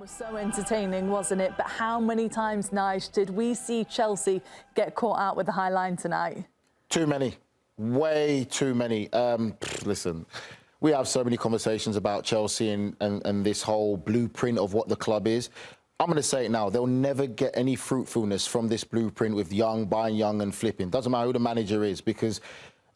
Was so entertaining, wasn't it? But how many times, Nige, did we see Chelsea get caught out with the high line tonight? Too many. Way too many. Listen, we have so many conversations about Chelsea and this whole blueprint of what the club is. I'm going to say it now. They'll never get any fruitfulness from this blueprint with young, buying young and flipping. Doesn't matter who the manager is, because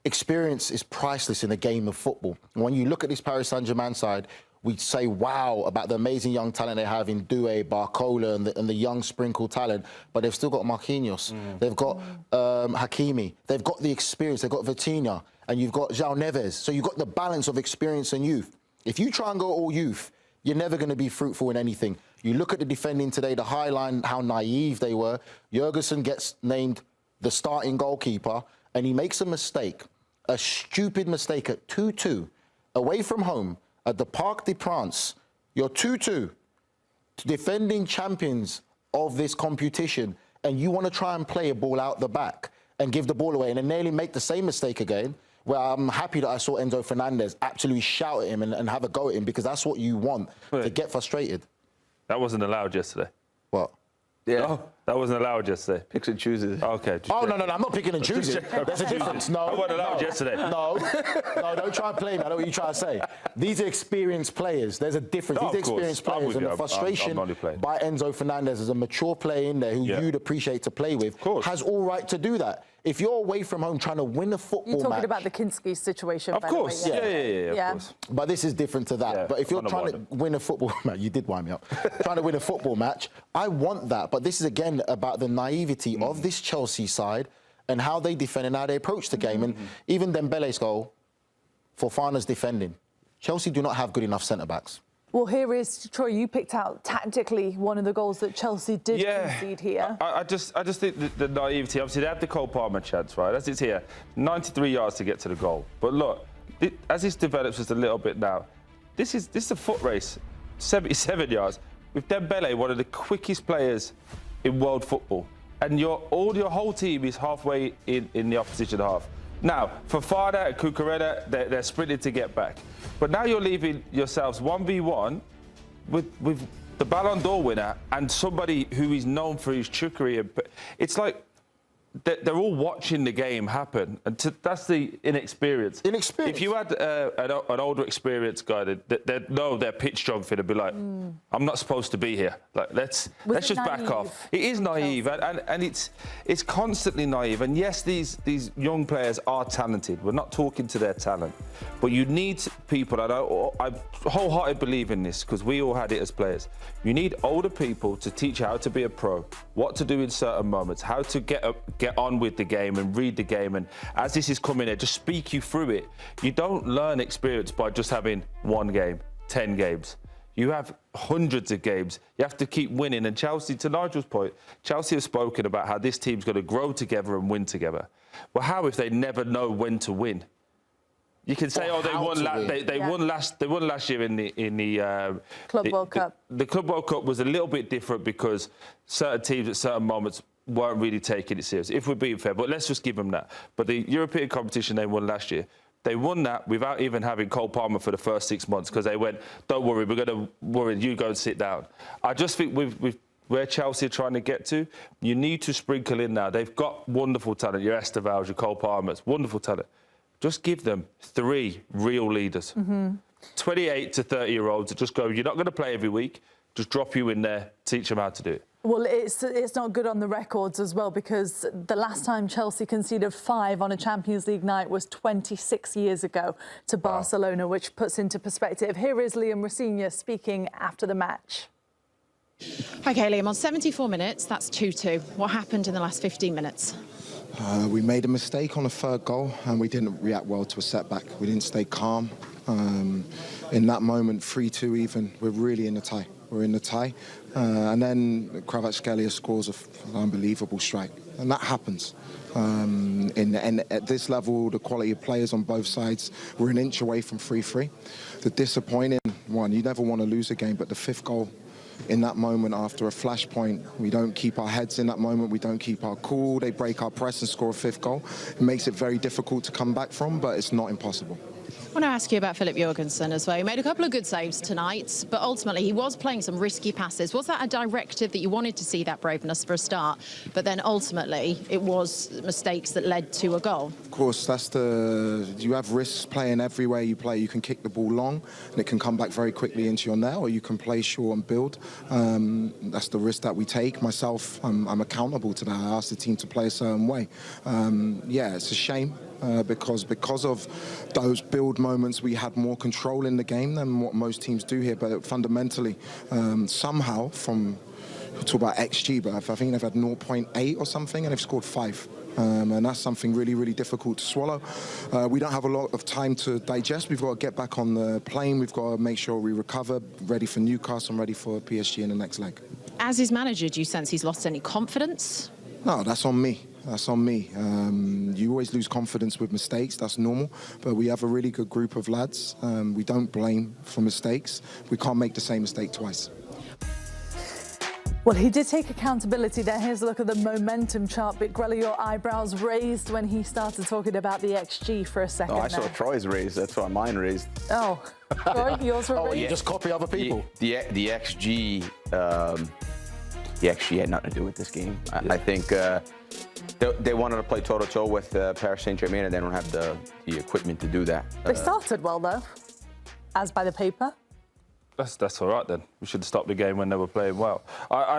experience is priceless in a game of football. And when you look at this Paris Saint-Germain side, we say wow about the amazing young talent they have in Doué, Barcola, and the young sprinkle talent, but they've still got Marquinhos. They've got Hakimi. They've got the experience. They've got Vitinha, and you've got João Neves. So you've got the balance of experience and youth. If you try and go all youth, you're never going to be fruitful in anything. You look at the defending today, the high line, how naive they were. Jurgensen gets named the starting goalkeeper, and he makes a mistake, a stupid mistake at 2-2, away from home, at the Parc des Princes. You're 2-2, defending champions of this competition, and you want to try and play a ball out the back and give the ball away and then nearly make the same mistake again. Well, I'm happy that I saw Enzo Fernández absolutely shout at him and have a go at him, because that's what you want, to get frustrated. That wasn't allowed yesterday. What? Yeah. No, that wasn't allowed yesterday. Picks and chooses. Okay. Oh, no, I'm not picking and choosing. There's a difference. No. I wasn't allowed yesterday. No, don't try and play me. I know what you're trying to say. These are experienced players. There's a difference. These are experienced players. And the frustration by Enzo Fernández as a mature player in there who you'd appreciate to play with has all right to do that. If you're away from home trying to win a football match... You're talking about the Kinski situation, of course. By the way, yeah, of course. But this is different to that. Yeah, but if you're trying to win a football match, you did wind me up. Trying to win a football match, I want that. But this is, again, about the naivety of this Chelsea side and how they defend and how they approach the game. And even Dembele's goal, Fofana's defending. Chelsea do not have good enough centre-backs. Well, here is, Troy, you picked out tactically one of the goals that Chelsea did concede here. I just think the naivety, obviously they had the Cole Palmer chance, right? As it's here, 93 yards to get to the goal. But look, as this develops just a little bit now, this is a foot race, 77 yards, with Dembele, one of the quickest players in world football. And your whole team is halfway in the opposition half. Now, Fofana and Cucurella, they're sprinting to get back. But now you're leaving yourselves 1v1 with the Ballon d'Or winner and somebody who is known for his trickery. It's like they're all watching the game happen, and that's the inexperience. If you had an older experienced guy, they'd know their pitch geography. They'd be like, "I'm not supposed to be here. Like, let's just back off." It is naive, and it's constantly naive. And yes, these young players are talented. We're not talking to their talent, but you need people. I wholeheartedly believe in this, because we all had it as players. You need older people to teach you how to be a pro, what to do in certain moments, how to get on with the game and read the game, and as this is coming in, just speak you through it. You don't learn experience by just having one game, 10 games. You have hundreds of games. You have to keep winning. And Chelsea, to Nigel's point, Chelsea have spoken about how this team's going to grow together and win together. Well, how if they never know when to win? You can say, they won last year in the Club World Cup. The Club World Cup was a little bit different because certain teams at certain moments weren't really taking it seriously, if we're being fair. But let's just give them that. But the European competition they won last year, they won that without even having Cole Palmer for the first 6 months, because they went, don't worry, we're going to worry, you go and sit down. I just think with where Chelsea are trying to get to, you need to sprinkle in now. They've got wonderful talent, your Estevals, your Cole Palmers, wonderful talent. Just give them 3 real leaders. 28 to 30-year-olds that just go, you're not going to play every week, just drop you in there, teach them how to do it. Well, it's not good on the records as well, because the last time Chelsea conceded 5 on a Champions League night was 26 years ago to Barcelona, which puts into perspective. Here is Liam Rossigna speaking after the match. OK, Liam, on 74 minutes, that's 2-2. What happened in the last 15 minutes? We made a mistake on the 3rd goal, and we didn't react well to a setback. We didn't stay calm. In that moment, 3-2 even, we're really in the tie. We're in the tie. And then Kvaratskhelia scores an unbelievable strike. And that happens. And at this level, the quality of players on both sides, we're an inch away from 3-3. The disappointing one, you never want to lose a game, but the 5th goal, in that moment, after a flashpoint, we don't keep our heads in that moment, we don't keep our cool, they break our press and score a 5th goal. It makes it very difficult to come back from, but it's not impossible. I want to ask you about Philip Jorgensen as well. He made a couple of good saves tonight, but ultimately he was playing some risky passes. Was that a directive that you wanted to see, that braveness for a start, but then ultimately it was mistakes that led to a goal? Of course, you have risks playing everywhere you play. You can kick the ball long and it can come back very quickly into your net, or you can play short and build. That's the risk that we take. Myself, I'm accountable to that. I ask the team to play a certain way. Yeah, it's a shame. Because of those build moments, we had more control in the game than what most teams do here. But fundamentally, somehow, talk about XG, but I think they've had 0.8 or something, and they've scored 5. And that's something really, really difficult to swallow. We don't have a lot of time to digest. We've got to get back on the plane. We've got to make sure we recover, ready for Newcastle and ready for PSG in the next leg. As his manager, do you sense he's lost any confidence? No, that's on me. That's on me. You always lose confidence with mistakes. That's normal. But we have a really good group of lads. We don't blame for mistakes. We can't make the same mistake twice. Well, he did take accountability there. Here's a look at the momentum chart. But Grella, your eyebrows raised when he started talking about the XG for a second. Oh, I saw Troy's raised. That's why mine raised. Oh, Troy, yours were raised? Oh, you just copy other people. The XG, the XG had nothing to do with this game. I think they wanted to play toe-to-toe with Paris Saint-Germain, and they don't have the equipment to do that. They started well, though, as by the paper. That's all right then. We should have stopped the game when they were playing well.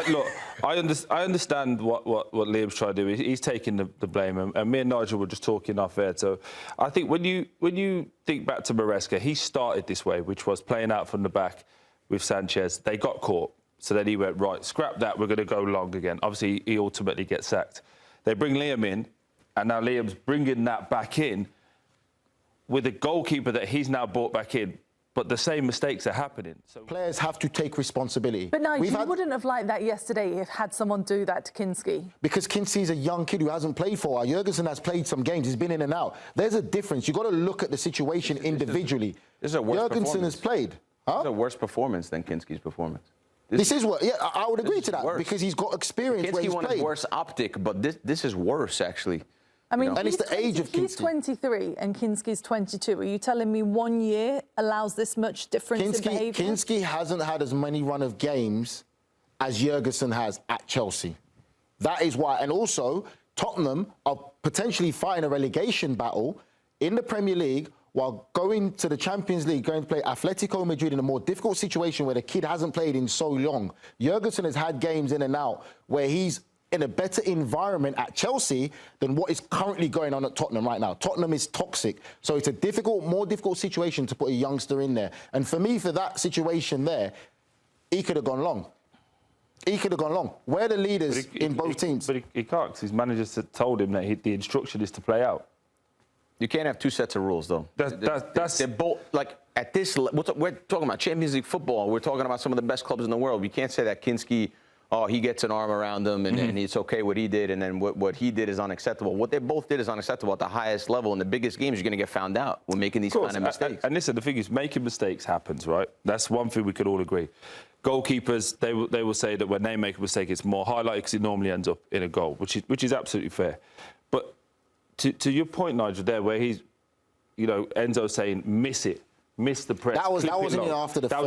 Look, I understand what Liam's trying to do. He's taking the blame, and me and Nigel were just talking off air. So I think when you think back to Maresca, he started this way, which was playing out from the back with Sanchez. They got caught, so then he went, right, scrap that, we're going to go long again. Obviously, he ultimately gets sacked. They bring Liam in, and now Liam's bringing that back in with a goalkeeper that he's now brought back in. But the same mistakes are happening. So players have to take responsibility. But no, you wouldn't have liked that yesterday if had someone do that to Kinski. Because Kinski's a young kid who hasn't played for a while. Jorgensen has played some games. He's been in and out. There's a difference. You've got to look at the situation individually. This is a worse Jorgensen has played. Huh? This is a worse performance than Kinski's performance. This is what, yeah, I would agree to that. Worse. Because he's got experience where he's Kinski played. won worse optic, but this is worse, actually. I mean, and it's the age of Kinski. He's 23 and Kinski's 22. Are you telling me 1 year allows this much difference in behaviour? Kinski hasn't had as many run of games as Jorgensen has at Chelsea. That is why. And also, Tottenham are potentially fighting a relegation battle in the Premier League while going to the Champions League, going to play Atletico Madrid in a more difficult situation where the kid hasn't played in so long. Jorgensen has had games in and out where he's in a better environment at Chelsea than what is currently going on at Tottenham right now. Tottenham is toxic. So it's a more difficult situation to put a youngster in there. And for me, for that situation there, he could have gone long. He could have gone long. We're the leaders in both teams. But he can't, because his manager told him that the instruction is to play out. You can't have two sets of rules, though. That's they're both, like, at this level, we're talking about Champions League football. We're talking about some of the best clubs in the world. We can't say that Kinski, he gets an arm around him and it's okay what he did, and then what he did is unacceptable. What they both did is unacceptable at the highest level. In the biggest games, you're going to get found out when making these kind of mistakes. And listen, the thing is, making mistakes happens, right? That's one thing we could all agree. Goalkeepers, they will say that when they make a mistake, it's more highlighted because it normally ends up in a goal, which is absolutely fair. But to your point, Nigel, there, where he's, Enzo saying, miss the press. That wasn't even after the. That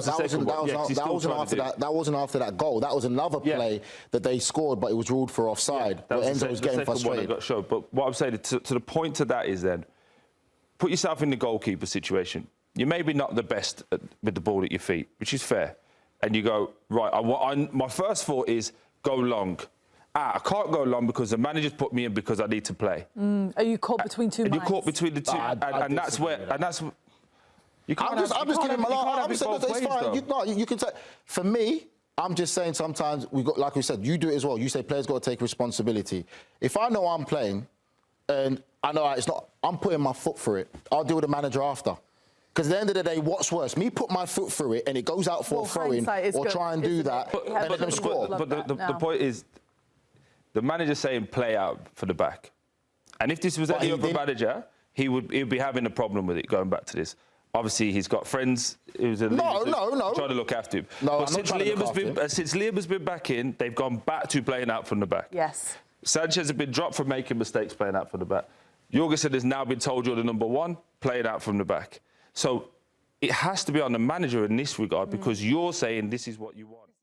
wasn't after that goal. That was another play that they scored, but it was ruled for offside. Yeah, Enzo was getting frustrated. Got showed. But what I'm saying to the point to that is then, put yourself in the goalkeeper situation. You're maybe not the best with the ball at your feet, which is fair, and you go right. My first thought is go long. I can't go long because the manager's put me in because I need to play. Are you caught between two minds? You're caught between the two, and that's where. I'm just giving my life. I'm saying it's fine. You can say. For me, I'm just saying sometimes we got, like we said, you do it as well. You say players got to take responsibility. If I know I'm playing, and I know it's not, I'm putting my foot through it. I'll deal with the manager after. Because at the end of the day, what's worse? Me put my foot through it and it goes out for a throw-in, or try and do that, and then score. But the point is, the manager's saying play out for the back. And if this was any other manager, he'd be having a problem with it, going back to this. Obviously, he's got friends who's trying to look after him. But since Liam has been back in, they've gone back to playing out from the back. Yes. Sanchez has been dropped from making mistakes playing out from the back. Jorgensen has now been told you're the number one, playing out from the back. So it has to be on the manager in this regard because you're saying this is what you want.